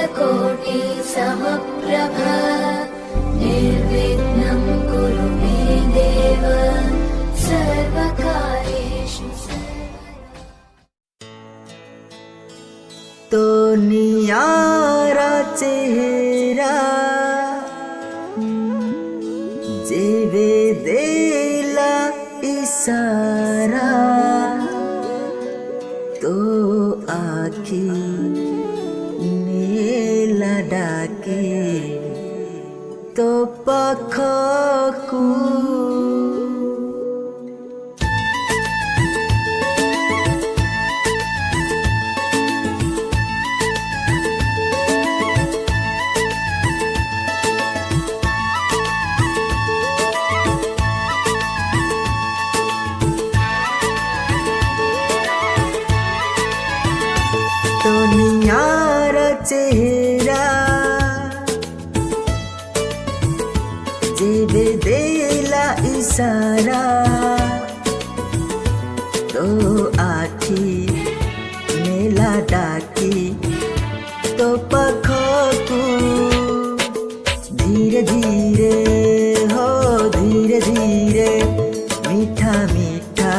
सूर्यकोटि समप्रभ निर्विघ्नं कुरु मे देव सर्वकार्येषु तो नियारा चेहरा जेबे देला इशारा तो आखी नीला डाके तो पाखकू तो नियारा चेहरा जेबे देला इशारा तो आखी नेला डाकी तो पाखकू धीरे धीरे हो धीरे धीरे मीठा मीठा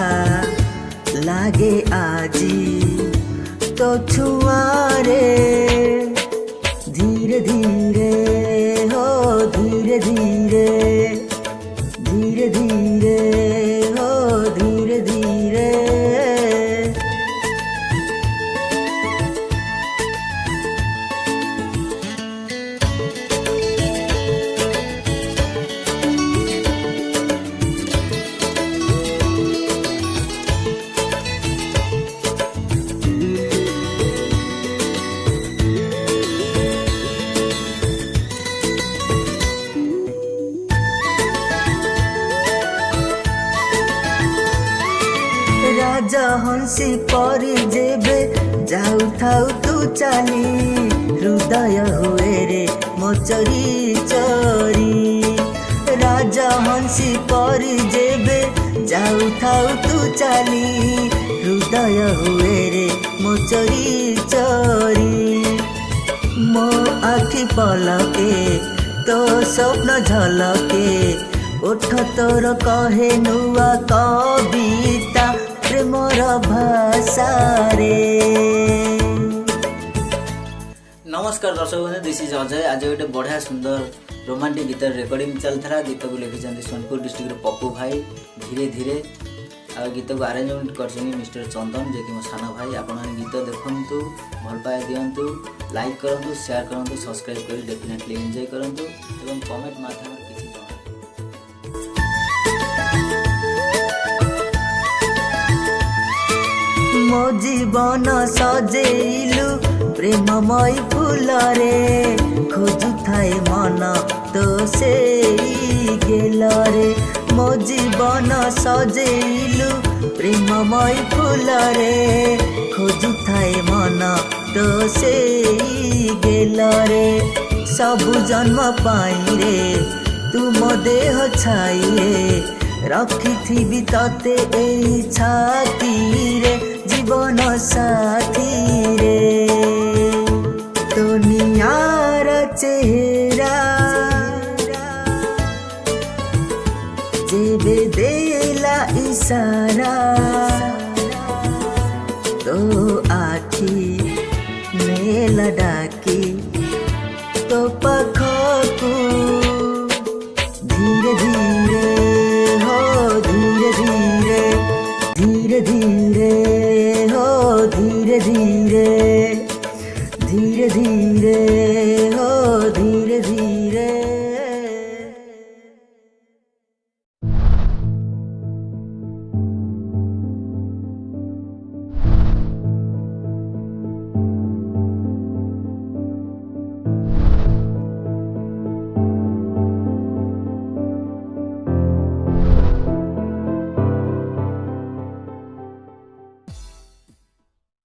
लागे आजी तो छुआरे धीरे धीरे हो धीरे धीरे धीरे धीरे हो धीरे धीरे राजा हंसी परी जेबे जाऊ थाऊ तू चाली हृदय हुए रे मोचरी चोरी राजा हंसी परी जेबे जाऊ थाऊ तू चाली हृदय हुए रे मोचरी चोरी मो आखि पलके तो स्वप्न झलके ओठ तोर कहे नुआ कविता प्रेमर भाषा रे। नमस्कार दर्शक बंधु, दिस इज अजय। आज गोटे बढ़िया सुंदर रोमांटिक गीत रेकर्डिंग चलता। गीत को लिखिं सोनपुर डिस्ट्रिक्ट पप्पू भाई धीरे धीरे। आ गीत को आरेंजमेंट कर मिस्टर चंदन जे कि मो सान भाई। आपण गीत देखु भल पाए दिंतु, लाइक करूँ, शेयर करूँ, सब्सक्राइब कर डेफिनेटली एंजॉय करूँ और कमेंट माध्यम किसी मो जीवन सजेलु प्रेममय फूल रे खोजु थाए मन तो से गेल रे। मो जीवन सजेलु प्रेममय फूल रे खोजु थाए मन तो से गेल रे। सबु जन्म पाई रे तुम देह छाई रे रखिथिबि तते एई छाती रे जीवन साथी रे। तो नियारा चेहरा जेबे देला इशारा तो आखी नेला डाकी तो पाखकू धीरे धीरे हो धीरे धीरे धीरे धीरे हो धीरे धीरे धीरे धीरे